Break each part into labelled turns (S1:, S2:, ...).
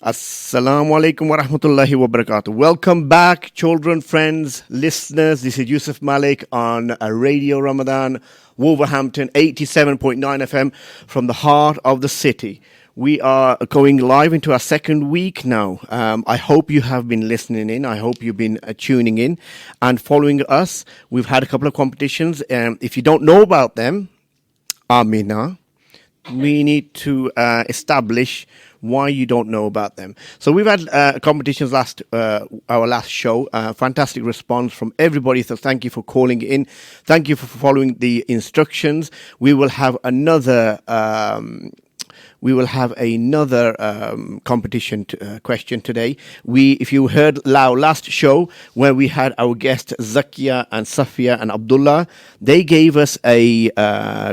S1: Assalamu alaikum wa rahmatullahi wa barakatuh. Welcome back, children, friends, listeners. This is Yusuf Malik on Radio Ramadan, Wolverhampton, 87.9 FM from the heart of the city. We are going live into our second week now. I hope you have been listening in. I hope you've been tuning in and following us. We've had a couple of competitions. If you don't know about them, Amina, we need to establish why you don't know about them. So we've had competitions our last show. Fantastic response from everybody. So thank you for calling in. Thank you for following the instructions. We will have another competition question today. If you heard our last show where we had our guests Zakia and Safia and Abdullah, they gave us a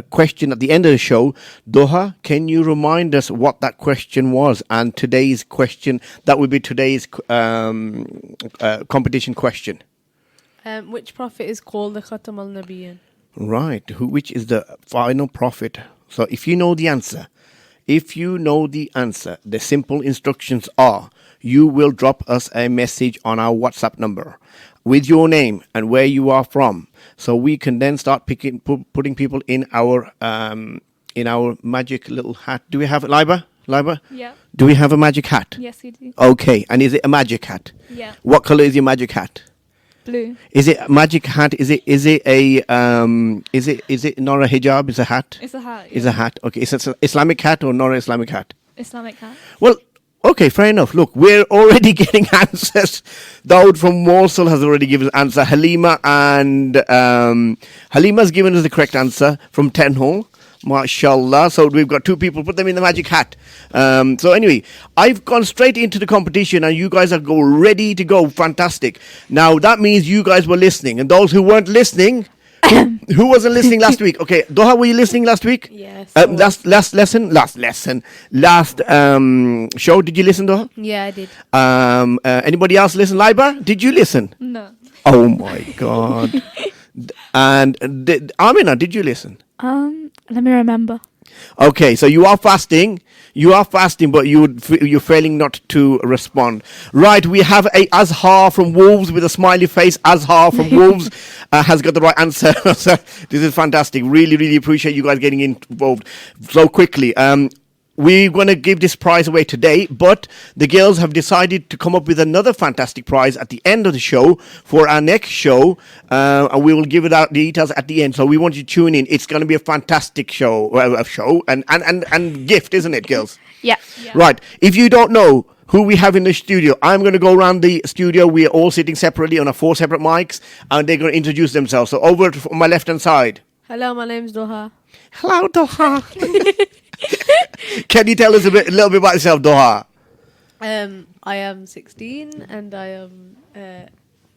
S1: question at the end of the show. Doha, can you remind us what that question was? And today's question, that would be today's competition question.
S2: Which prophet is called the Khatam al-Nabiyyin?
S1: Right. Which is the final prophet? So if you know the answer, the simple instructions are you will drop us a message on our WhatsApp number with your name and where you are from, so we can then start putting people in our magic little hat. Do we have it, Liba?
S2: Yeah.
S1: Do we have a magic hat?
S2: Yes, we do.
S1: Okay, and is it a magic hat?
S2: Yeah.
S1: What color is your magic hat?
S2: Blue.
S1: Is it a magic hat? Is it not a hijab? It's a hat.
S2: It's a hat. Yeah.
S1: It's a hat. Okay, is it an Islamic hat or not an Islamic hat?
S2: Islamic hat.
S1: Well, okay, fair enough. Look, we're already getting answers. Dawood from Mosul has already given us answer. Halima Halima's given us the correct answer from Tenhall. MashaAllah. So we've got two people. Put them in the magic hat. So anyway, I've gone straight into the competition and you guys are ready to go. Fantastic. Now that means you guys were listening. And those who weren't listening, who wasn't listening last week? Okay, Doha, were you listening last week?
S2: Yes.
S1: Last show, did you listen, Doha?
S2: Yeah, I did.
S1: Anybody else listen? Liba, did you listen?
S2: No.
S1: Oh my God. And Amina, did you listen?
S3: Let me remember.
S1: Okay, so you are fasting, but you're failing not to respond. Right, we have a Azhar from Wolves with a smiley face. Azhar from Wolves has got the right answer. So this is fantastic. Really, really appreciate you guys getting involved so quickly. We're going to give this prize away today, but the girls have decided to come up with another fantastic prize at the end of the show for our next show, and we will give it out the details at the end. So we want you to tune in. It's going to be a fantastic show and gift, isn't it, girls?
S3: Yeah.
S1: Right. If you don't know who we have in the studio, I'm going to go around the studio. We are all sitting separately on 4 separate mics, and they're going to introduce themselves. So over to my left-hand side.
S2: Hello, my name's Doha.
S1: Hello, Doha. Can you tell us a little bit about yourself, Doha?
S2: I am 16 and I am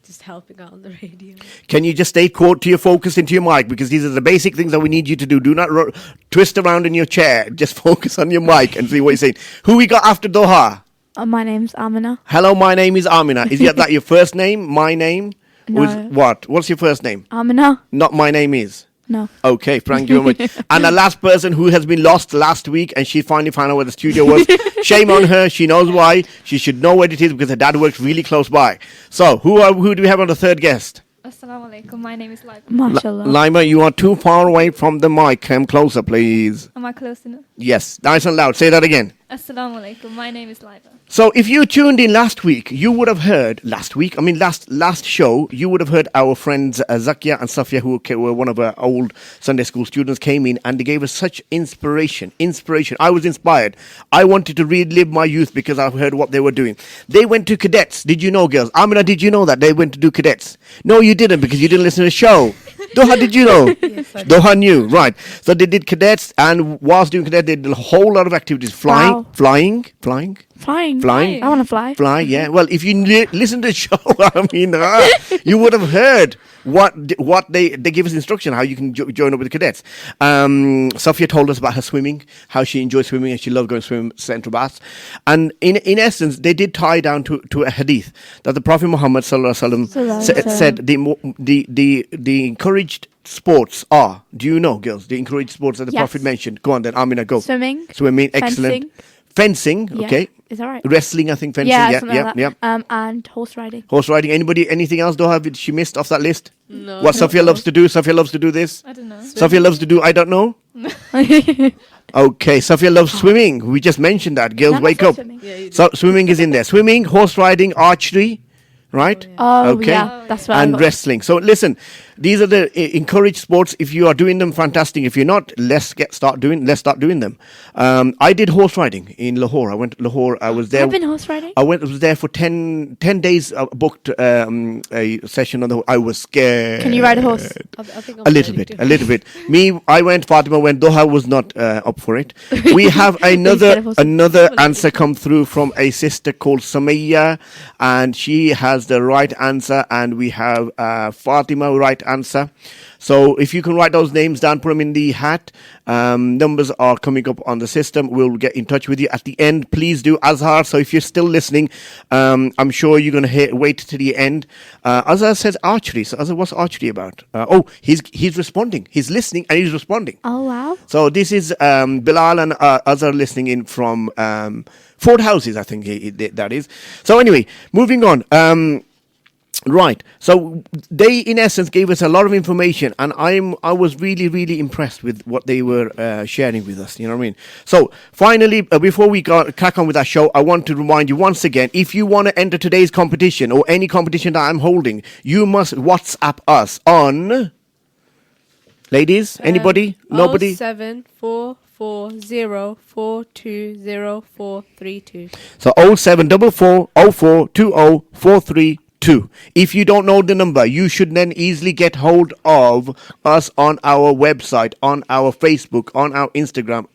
S2: just helping out on the radio.
S1: Can you just stay focused into your mic, because these are the basic things that we need you to do. Do not twist around in your chair. Just focus on your mic and see what you're saying. Who we got after Doha?
S3: My name's Amina.
S1: Hello, my name is Amina. Is that your first name? My name?
S3: No.
S1: Or what? What's your first name?
S3: Amina?
S1: Not my name is.
S3: No.
S1: Okay, thank you very much. And the last person who has been lost last week and she finally found out where the studio was. Shame on her. She knows why. She should know where it is because her dad works really close by. So, who do we have on the third guest?
S4: Assalamu alaikum. My name is Liba.
S3: MashaAllah.
S1: Lima, you are too far away from the mic. Come closer, please.
S4: Am I close enough?
S1: Yes, nice and loud. Say that again.
S4: Assalamu alaikum. My name is Liba.
S1: So if you tuned in last week, you would have heard last show, you would have heard our friends Zakia and Safia, who were one of our old Sunday school students, came in and they gave us such inspiration. I was inspired. I wanted to relive my youth because I've heard what they were doing. They went to cadets. Did you know, girls? Amina, did you know that they went to do cadets? No, you didn't, because you didn't listen to the show. Doha, did you know?
S2: Yes, I did.
S1: Doha knew, right. So they did cadets, and whilst doing cadets, they did a whole lot of activities.
S3: Wow.
S1: Flying.
S3: Flying. I want to fly.
S1: Fly, yeah. Well, if you listen to the show, I mean, you would have heard what they give us instruction how you can join up with the cadets. Sophia told us about her swimming, how she enjoys swimming and she loved going to swim central baths. And in essence, they did tie down to a hadith that the Prophet Muhammad sallallahu alaihi wasallam said the encouraged sports are. Do you know, girls? The encouraged sports that the
S3: Yes.
S1: Prophet mentioned. Go on then, Amina, go.
S3: Swimming.
S1: Excellent. Fencing,
S3: Yeah.
S1: okay.
S3: Is that right?
S1: Wrestling, I think, fencing.
S3: Yeah,
S1: Yeah,
S3: something
S1: yeah,
S3: like
S1: yeah.
S3: that. And horse riding.
S1: Horse riding. Anybody? Anything else? Doha, she missed off that list?
S2: No.
S1: What Sophia loves to do? Sophia loves to do this.
S4: I don't know.
S1: Sophia loves to do. I don't know. Okay, Sophia loves swimming. We just mentioned that. Girls,
S3: Nana
S1: wake
S3: said
S1: up.
S3: swimming.
S2: Yeah, you do.
S1: So swimming is in there. Swimming, horse riding, archery, right?
S3: Oh,
S1: Okay.
S3: yeah. That's what I
S1: And
S3: got.
S1: wrestling. So listen, these are the encouraged sports. If you are doing them, fantastic. If you're not, let's start doing them. I did horse riding in Lahore. I went to Lahore. I was there.
S3: I've been horse riding.
S1: I was there for 10 days. Booked a session on the. I was scared.
S3: Can you ride a horse?
S2: I think I'm
S1: A little
S2: ready
S1: bit,
S2: to.
S1: a little bit. Me, I went. Fatima went. Doha was not up for it. We have
S3: scared of horses?
S1: another answer come through from a sister called Samaya, and she has the right answer. And we have Fatima right answer. So if you can write those names down, put them in the hat. Numbers are coming up on the system. We'll get in touch with you at the end. Please do, Azhar. So if you're still listening, I'm sure you're going to wait to the end. Azhar says archery. So Azhar, what's archery about? He's responding. He's listening and he's responding.
S3: Oh, wow.
S1: So this is Bilal and Azhar listening in from Fort Houses, I think that is. So anyway, moving on. Right. So they, in essence, gave us a lot of information, and I was really, really impressed with what they were sharing with us. You know what I mean? So finally, before we crack on with our show, I want to remind you once again: if you want to enter today's competition or any competition that I'm holding, you must WhatsApp us on. Ladies, anybody? Nobody?
S2: 07440420432.
S1: So 07444042043. If you don't know the number, you should then easily get hold of us on our website, on our Facebook, on our Instagram,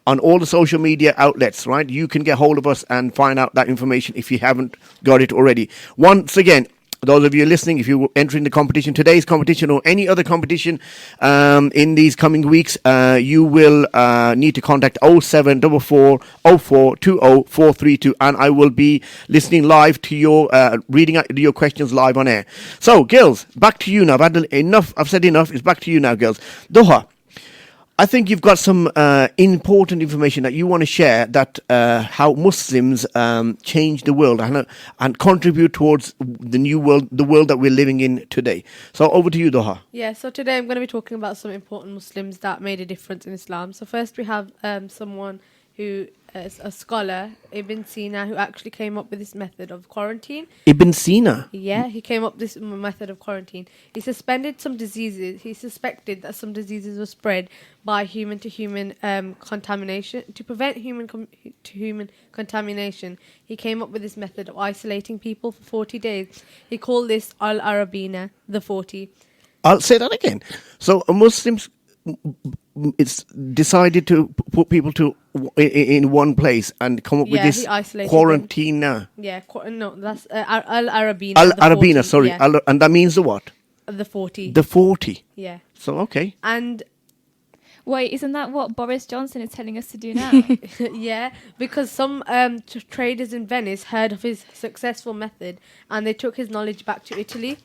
S1: on all the social media outlets, right? You can get hold of us and find out that information if you haven't got it already. Once again, those of you listening, if you're entering the competition, today's competition or any other competition in these coming weeks, you will need to contact 07444042043, and I will be listening live to your, reading out your questions live on air. So, girls, back to you now. I've had enough. I've said enough. It's back to you now, girls. Doha, I think you've got some important information that you want to share, that how Muslims change the world and contribute towards the new world, the world that we're living in today. So over to you, Doha.
S2: Yeah, so today I'm going to be talking about some important Muslims that made a difference in Islam. So first we have someone who is a scholar, Ibn Sina, who actually came up with this method of quarantine.
S1: Ibn Sina?
S2: Yeah, he came up with this method of quarantine. He suspected that some diseases were spread by human-to-human contamination. To prevent human-to-human contamination, he came up with this method of isolating people for 40 days. He called this Al-Arabina, the 40.
S1: I'll say that again. So Muslims, it's decided to put people in one place and come up with this
S2: he isolated
S1: quarantine.
S2: Yeah, that's Al-Arabina.
S1: Al-Arabina, sorry.
S2: Yeah,
S1: And that means the what?
S2: the 40.
S1: The 40.
S2: Yeah.
S1: So, okay.
S2: And
S4: Wait, isn't that what Boris Johnson is telling us to do now?
S2: yeah, because some traders in Venice heard of his successful method and they took his knowledge back to Italy.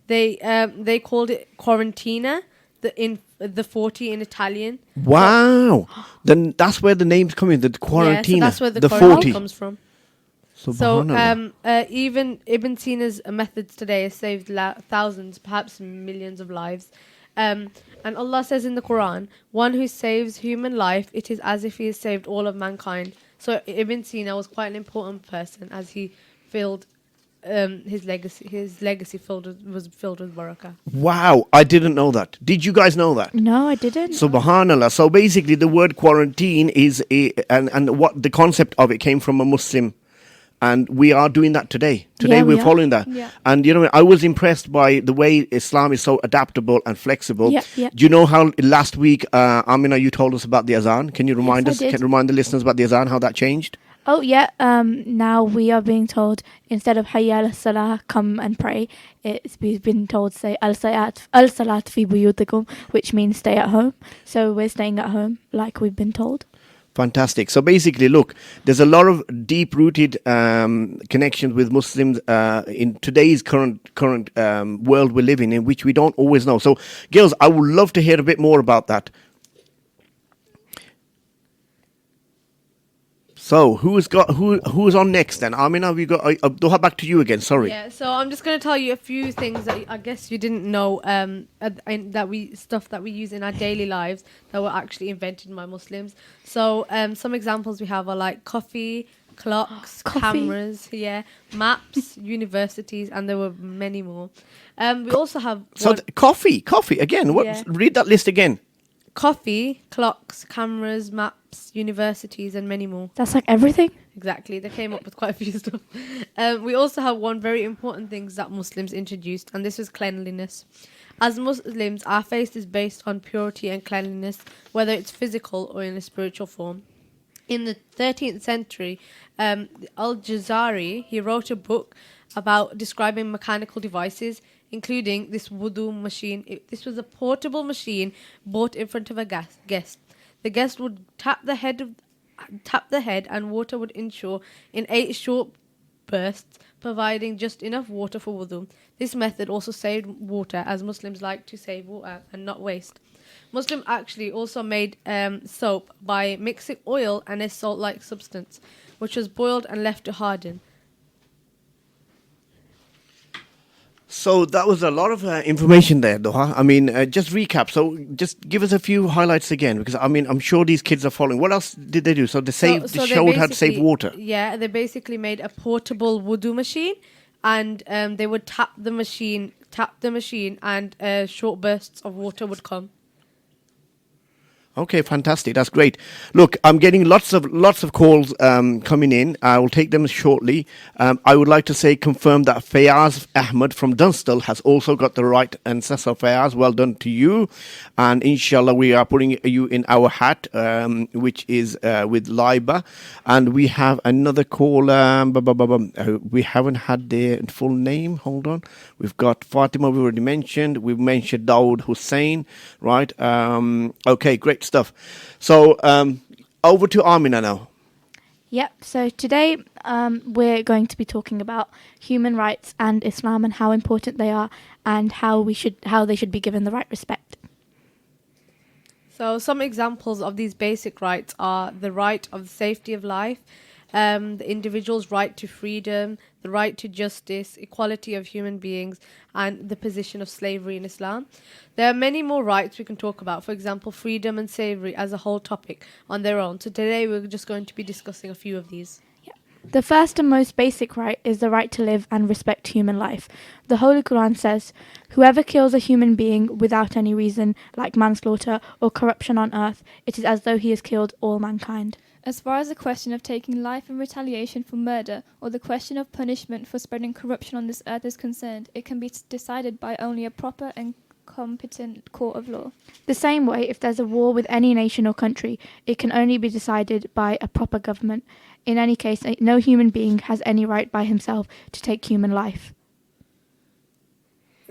S2: They called it quarantina, the 40 in Italian.
S1: Wow. Then that's where the names come in, the quarantine.
S2: Yeah, so that's where the
S1: the
S2: quarantine
S1: 40
S2: comes from.
S1: Subhanallah.
S2: So even Ibn Sina's methods today have saved thousands, perhaps millions of lives. And Allah says in the Quran, one who saves human life, it is as if he has saved all of mankind. So Ibn Sina was quite an important person as he filled his legacy. His legacy was filled with barakah.
S1: Wow, I didn't know that. Did you guys know that?
S3: No, I didn't.
S1: Subhanallah. So basically, the word quarantine is and what the concept of it came from a Muslim, and we are doing that today. Today
S3: Yeah, we
S1: we're
S3: are.
S1: following that.
S4: Yeah.
S1: And you know, I was impressed by the way Islam is so adaptable and flexible.
S3: Yeah, yeah.
S1: Do you know how last week, Amina, you told us about the azan? Can you remind
S3: Yes, I
S1: us?
S3: did.
S1: Can remind the listeners about the azan, how that changed?
S3: Oh, yeah. Now we are being told, instead of Hayya al-Salah, come and pray, we've been told to say al-Salat fi buyutikum, which means stay at home. So we're staying at home like we've been told.
S1: Fantastic. So basically, look, there's a lot of deep-rooted connections with Muslims in today's current world we're living in, which we don't always know. So, girls, I would love to hear a bit more about that. So who's on next then? Amina, we got Doha, back to you again. Sorry.
S2: Yeah, so I'm just going to tell you a few things that I guess you didn't know that we use in our daily lives that were actually invented by Muslims. So some examples we have are like coffee, clocks,
S3: Coffee.
S2: cameras, maps, universities, and there were many more. We also have
S1: So coffee again. What?
S2: Yeah.
S1: Read that list again.
S2: coffee, clocks, cameras, maps, universities, and many more.
S3: That's like everything.
S2: Exactly, they came up with quite a few stuff. We also have one very important thing that Muslims introduced, and this was cleanliness. As Muslims, our faith is based on purity and cleanliness, whether it's physical or in a spiritual form. In the 13th century, Al-Jazari, he wrote a book about describing mechanical devices, including this wudu machine. This was a portable machine bought in front of a guest. The guest would tap the head and water would ensure in 8 short bursts, providing just enough water for wudu. This method also saved water, as Muslims like to save water and not waste. Muslims actually also made soap by mixing oil and a salt-like substance, which was boiled and left to harden.
S1: So that was a lot of information there, Doha. I mean, just recap. So just give us a few highlights again, because I mean, I'm sure these kids are following. What else did they do? So they
S2: So
S1: they
S2: they
S1: showed how to save
S2: basically-
S1: water.
S2: Yeah, they basically made a portable wudu machine, and they would tap the machine, and short bursts of water would come.
S1: Okay, fantastic. That's great. Look, I'm getting lots of calls coming in. I will take them shortly. I would like to say confirm that Fayaz Ahmed from Dunstall has also got the right answer. So Fayaz, well done to you. And inshallah, we are putting you in our hat, which is with Liba. And we have another call. We haven't had their full name. Hold on. We've got Fatima, we already mentioned. We've mentioned Dawood Hussein, right? Okay, great stuff. So over to Amina now.
S3: Yep. So today we're going to be talking about human rights and Islam and how important they are and how they should be given the right respect.
S2: So some examples of these basic rights are the right of the safety of life, the individual's right to freedom, the right to justice, equality of human beings, and the position of slavery in Islam. There are many more rights we can talk about, for example, freedom and slavery as a whole topic on their own. So today we're just going to be discussing a few of these.
S3: The first and most basic right is the right to live and respect human life. The Holy Quran says, "Whoever kills a human being without any reason, like manslaughter or corruption on earth, it is as though he has killed all mankind."
S4: As far as the question of taking life in retaliation for murder or the question of punishment for spreading corruption on this earth is concerned, it can be decided by only a proper and competent court of law.
S3: The same way, if there's a war with any nation or country, it can only be decided by a proper government. In any case, no human being has any right by himself to take human life.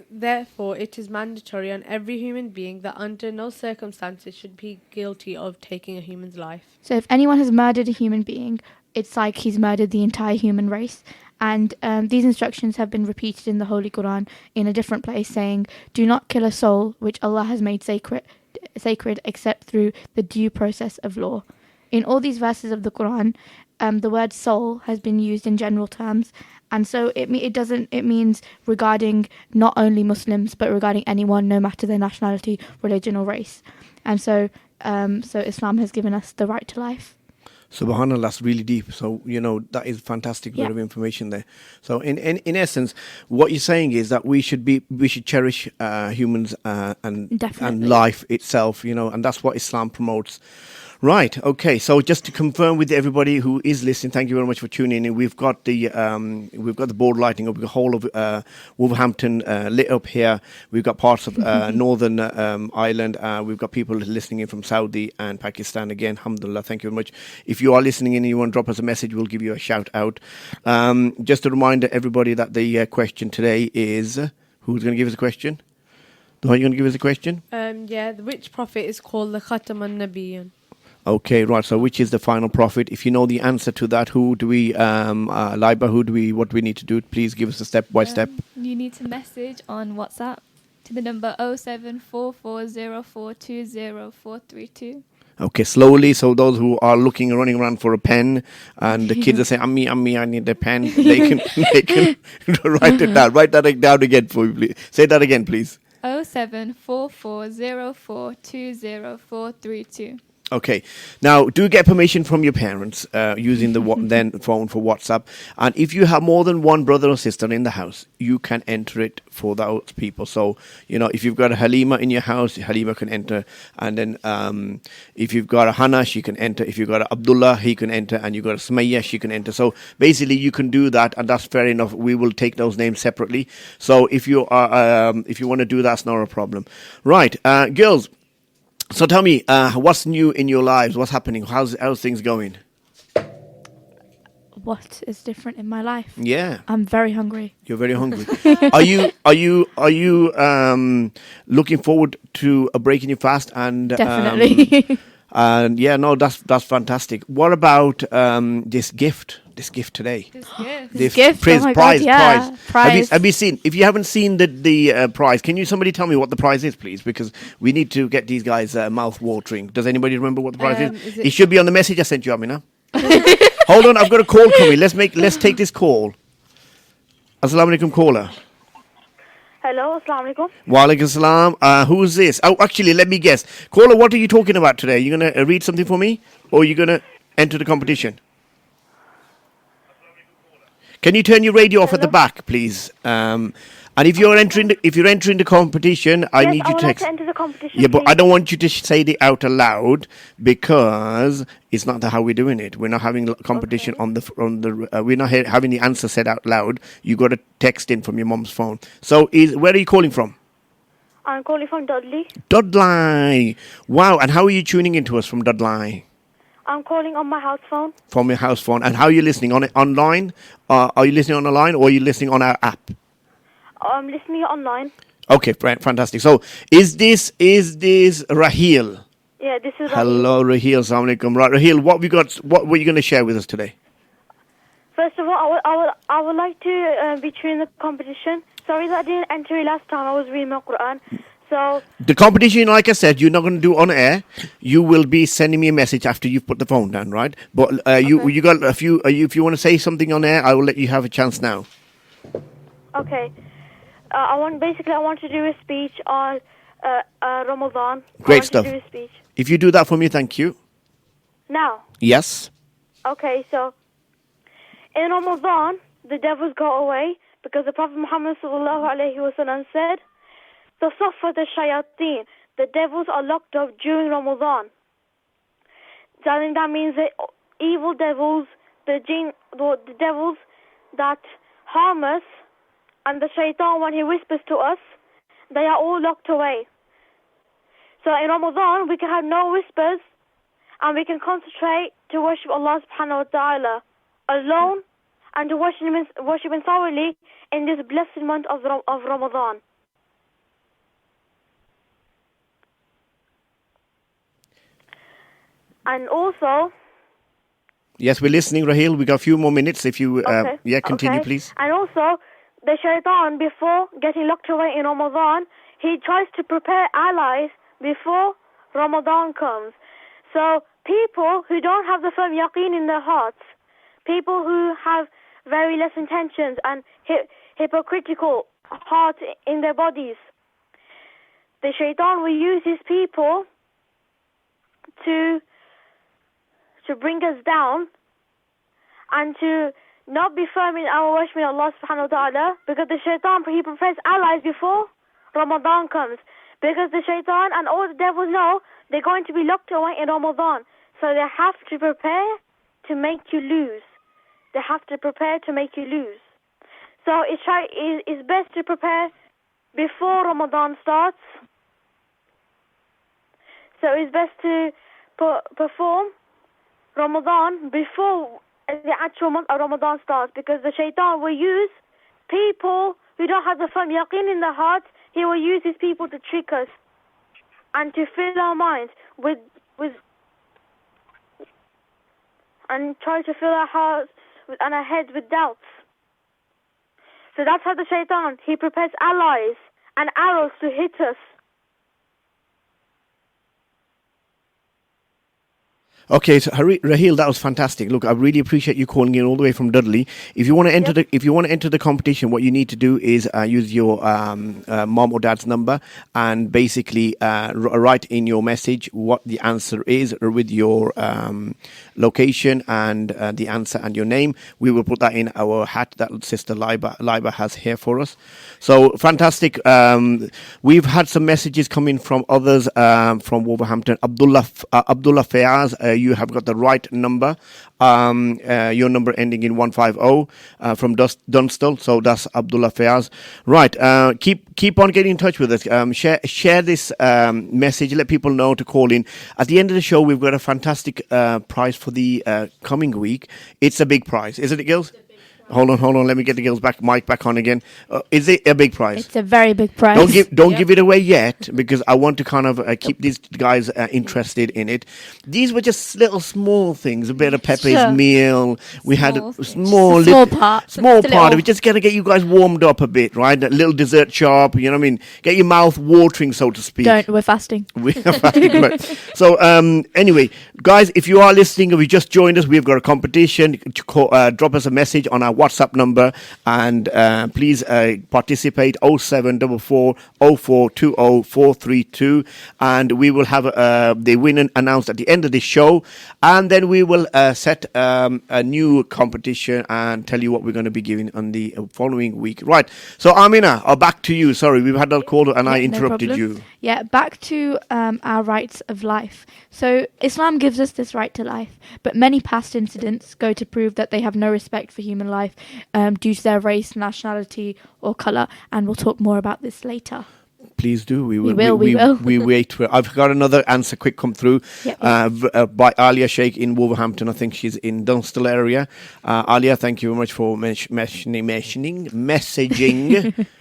S2: Therefore, it is mandatory on every human being that under no circumstances should be guilty of taking a human's life.
S3: So if anyone has murdered a human being, it's like he's murdered the entire human race. And these instructions have been repeated in the Holy Quran in a different place, saying, "Do not kill a soul which Allah has made sacred except through the due process of law." In all these verses of the Quran, the word soul has been used in general terms, and so it means regarding not only Muslims but regarding anyone, no matter their nationality, religion, or race. And so Islam has given us the right to life.
S1: Subhanallah, that's really deep. So, that is fantastic bit of information there. So in essence, what you're saying is that we should cherish humans and
S3: Definitely.
S1: life itself, and that's what Islam promotes. Right. Okay. So just to confirm with everybody who is listening, thank you very much for tuning in. We've got the board lighting up. We've got the whole of Wolverhampton lit up here. We've got parts of Northern Ireland. We've got people listening in from Saudi and Pakistan. Again, alhamdulillah. Thank you very much. If you are listening in and you want to drop us a message, we'll give you a shout out. Just a reminder, everybody, that the question today is, who's going to give us a question? Are you going to give us a question?
S2: Which prophet is called the Khatam an-Nabiyyun?
S1: Okay, right. So, which is the final prophet? If you know the answer to that, what do we need to do? Please give us a step by step.
S4: You need to message on WhatsApp to the number 07440420432.
S1: Okay, slowly. So those who are running around for a pen, and the kids are saying, "Ammi, I need a pen." They can write it down. Write that down again for you, please. Say that again, please.
S4: 07440420432.
S1: Okay. Now, do get permission from your parents using the then phone for WhatsApp. And if you have more than one brother or sister in the house, you can enter it for those people. So, if you've got a Halima in your house, Halima can enter. And then if you've got a Hana, she can enter. If you've got a Abdullah, he can enter. And you've got a Sumaya, she can enter. So basically, you can do that, and that's fair enough. We will take those names separately. So if you if you want to do that, it's not a problem. Right, girls. So tell me, what's new in your lives? What's happening? How's things going?
S3: What is different in my life?
S1: Yeah,
S3: I'm very hungry.
S1: you're very hungry. Are you looking forward to a break in your fast? And
S3: Definitely.
S1: and yeah, no, that's fantastic. What about this gift? This gift today.
S2: This gift.
S3: Gift?
S1: Prize,
S3: Oh my
S1: prize,
S3: God, yeah. Prize.
S1: Have you seen? If you haven't seen the prize, can you somebody tell me what the prize is, please? Because we need to get these guys mouth watering. Does anybody remember what the prize is?
S2: Is
S1: It should be on the message I sent you, Amina. Hold on, I've got a call coming. Let's take this call. Assalamu alaikum, caller.
S5: Hello, assalamu alaikum.
S1: Wa alaikum salam. Who's this? Oh, actually, let me guess. Caller, what are you talking about today? You gonna read something for me, or are you gonna enter the competition? Can you turn your radio off at the back, please? And if you're entering the competition, I
S5: Yes,
S1: need
S5: I
S1: you
S5: would
S1: to
S5: like
S1: text.
S5: to enter the competition.
S1: Yeah, but I
S5: please.
S1: don't want you to say it out aloud because it's not how we're doing it. We're not having a competition on the we're not having the answer said out loud. You got to text in from your mom's phone. So, where are you calling from?
S5: I'm calling from Dudley.
S1: Dudley. Wow, and how are you tuning into us from Dudley?
S5: I'm calling on my house phone.
S1: From your house phone. And how are you listening? On it online? Are you listening on the line, or are you listening on our app?
S5: I'm listening online.
S1: Okay, fantastic. So, is this Raheel?
S5: Yeah, this is.
S1: Hello, Raheel. Assalamu alaikum. Right, Raheel, what were you going to share with us today?
S5: First of all, I would like to be true in the competition. Sorry that I didn't enter it last time. I was reading my Quran. So
S1: The competition, like I said, you're not going to do on air. You will be sending me a message after you've put the phone down, right? But you got a few. If you want to say something on air, I will let you have a chance now.
S5: okay, I want to do a speech on Ramadan.
S1: Great stuff.
S5: To do a speech
S1: If you do that for me, thank you.
S5: now.
S1: Yes.
S5: Okay, so in Ramadan, the devils go away because the Prophet Muhammad sallallahu alaihi wasallam said, "Tasaffat ash-shayateen." The devils are locked up during Ramadan. Darling, that means the evil devils, the devils that harm us, and the shaitan when he whispers to us, they are all locked away. So in Ramadan, we can have no whispers, and we can concentrate to worship Allah subhanahu wa ta'ala alone, and to worship Him thoroughly in this blessed month of Ramadan. And also...
S1: Yes, we're listening, Raheel. We got a few more minutes. If you, continue, please.
S5: And also, the shaitan, before getting locked away in Ramadan, he tries to prepare allies before Ramadan comes. So, people who don't have the firm yaqeen in their hearts, people who have very less intentions and hypocritical heart in their bodies, the shaitan will use these people to bring us down and to not be firm in our worship of Allah subhanahu wa ta'ala, because the shaitan, he prepares allies before Ramadan comes, because the shaitan and all the devils know they're going to be locked away in Ramadan, so they have to prepare to make you lose. They have to prepare to make you lose. So it's best to prepare before Ramadan starts. So it's best to perform Ramadan before the actual month of Ramadan starts, because the shaitan will use people who don't have the firm yaqeen in their hearts. He will use these people to trick us and to fill our minds with and try to fill our hearts and our heads with doubts. So that's how the shaitan, he prepares allies and arrows to hit us.
S1: Okay, so Raheel, that was fantastic. Look, I really appreciate you calling in all the way from Dudley. If you want to enter the competition, what you need to do is use your mom or dad's number and basically write in your message what the answer is with your location and the answer and your name. We will put that in our hat that Sister Liba has here for us. So fantastic. We've had some messages coming from others from Wolverhampton. Abdullah Fayaz, you have got the right number. Your number ending in 150 from Dunstall. So that's Abdullah Fayaz. Right. Keep on getting in touch with us. Share this message. Let people know to call in. At the end of the show, we've got a fantastic prize for the coming week. It's a big prize, isn't it, girls? Hold on. Let me get the girls' mic back on again. Is it a big prize?
S3: It's a very big prize.
S1: Don't give it away yet, because I want to kind of keep these guys interested in it. These were just little small things. A bit of Pepe's meal. We had a small part. We just gotta get you guys warmed up a bit, right? A little dessert shop. You know what I mean? Get your mouth watering, so to speak.
S3: We're fasting.
S1: We're fasting. Right. So anyway, guys, if you are listening and we just joined us, we've got a competition. Drop us a message on our WhatsApp number and please participate 0744 0420 432, and we will have the winner announced at the end of the show, and then we will set a new competition and tell you what we're going to be giving on the following week. Right, so Amina, back to you. Sorry, we've had a call and I interrupted you.
S3: Yeah, back to our rights of life. So Islam gives us this right to life, but many past incidents go to prove that they have no respect for human life due to their race, nationality or colour, and we'll talk more about this later.
S1: Please do. We will. We wait for. I've got another answer quick come through by Alia Sheikh in Wolverhampton. I think she's in Dunstall area. Alia, thank you very much for messaging.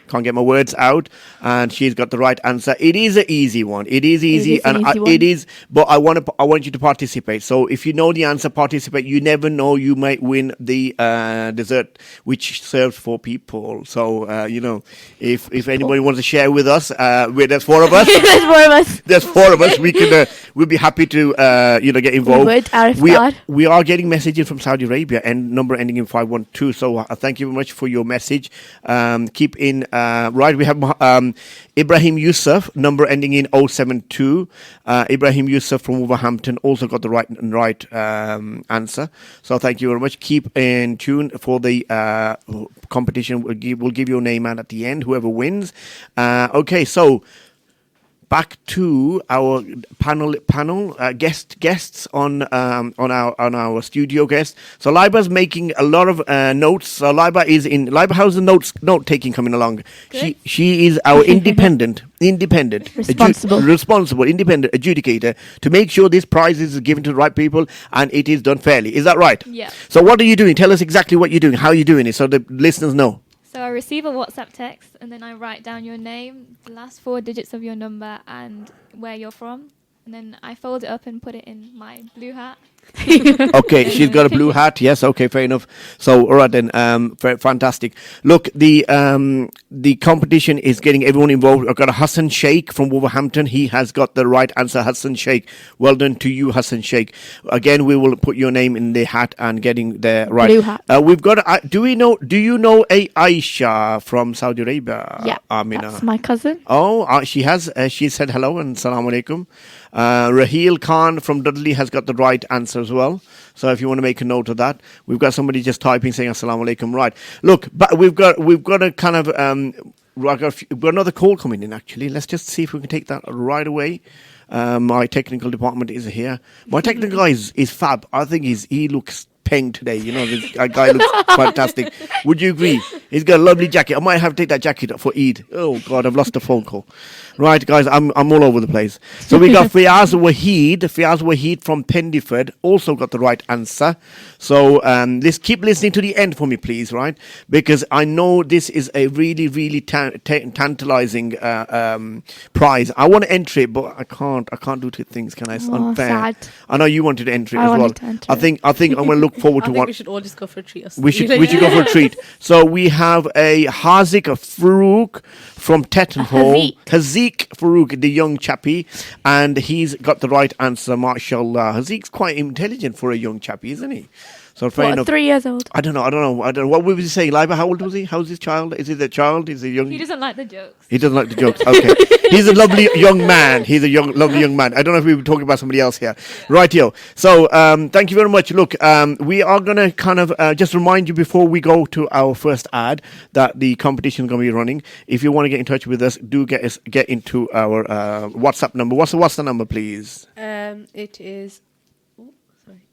S1: Can't get my words out, and she's got the right answer. It is an easy one. It is easy, it is. But I want you to participate. So if you know the answer, participate. You never know, you might win the dessert which serves 4 people. So if anybody wants to share with us, there's 4 of us. There's 4 of us. We can. We'll be happy to get involved. We are getting messages from Saudi Arabia and number ending in 512. So thank you very much for your message. Keep in. Right, we have Ibrahim Yusuf, number ending in 072. Ibrahim Yusuf from Wolverhampton also got the right answer. So thank you very much. Keep in tune for the competition. We'll give your name out at the end, whoever wins. Okay, so back to our panel guests on our studio guest. So Liba's making a lot of notes. So Liba, how's the note taking coming along? Good. She is our independent responsible independent adjudicator to make sure this prize is given to the right people and it is done fairly. Is that right?
S4: Yeah.
S1: So what are you doing? Tell us exactly what you're doing, how you're doing it, so the listeners know.
S4: So I receive a WhatsApp text and then I write down your name, the last 4 digits of your number and where you're from. And then I fold it up and put it in my blue hat.
S1: Okay, she's got a blue hat. Yes, okay, fair enough. So, all right then, fantastic. Look, the competition is getting everyone involved. I've got a Hassan Sheikh from Wolverhampton. He has got the right answer. Hassan Sheikh, well done to you, Hassan Sheikh. Again, we will put your name in the hat and getting the right.
S3: Blue hat.
S1: We've got. Do you know a Aisha from Saudi Arabia?
S3: Yeah,
S1: Amina.
S3: That's my cousin.
S1: Oh, she has. She said hello and assalamu alaikum. Raheel Khan from Dudley has got the right answer as well. So if you want to make a note of that, we've got somebody just typing saying assalamu alaikum. Right. Look, but we've got a kind of we've got another call coming in actually. Let's just see if we can take that right away. My technical department is here. My technical guy is fab. I think he looks peng today. This guy looks fantastic. Would you agree? He's got a lovely jacket. I might have to take that jacket up for Eid. Oh God, I've lost a phone call. Right, guys, I'm all over the place. So we got Fiaz Wahid from Pendiford also got the right answer. So let's keep listening to the end for me, please, right? Because I know this is a really, really tantalizing prize. I want to enter it, but I can't do 2 things. Can I? It's unfair.
S3: Sad.
S1: I know you wanted to enter it as well. I think I'm going to look forward
S2: I
S1: to
S2: think
S1: one.
S2: we should all just go for a treat.
S1: We should go for a treat. So we have a Hazik Farouk from Tettenhall. Hazik Farouk, the young chappie, and he's got the right answer, mashallah. Hazik's quite intelligent for a young chappie, isn't he? So fair enough.
S3: 3 years old?
S1: I don't know. What was he saying? Liba, how old was he? How's his child? Is it a child? Is he young?
S4: He doesn't like the jokes.
S1: He doesn't like the jokes. Okay. He's a lovely young man. He's a lovely young man. I don't know if we were talking about somebody else here. Right, yo. So, thank you very much. Look, we are going to kind of just remind you before we go to our first ad that the competition is going to be running. If you want to get in touch with us, do get into our WhatsApp number. What's the number, please?
S2: It is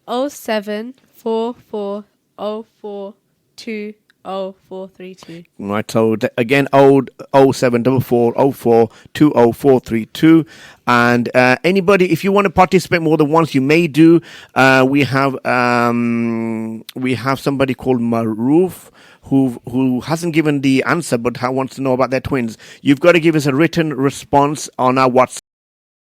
S2: 07440420432.
S1: Right, so again, 0744042042. And anybody, if you want to participate more than once, you may do. We have somebody called Maruf who hasn't given the answer but wants to know about their twins. You've got to give us a written response on our WhatsApp.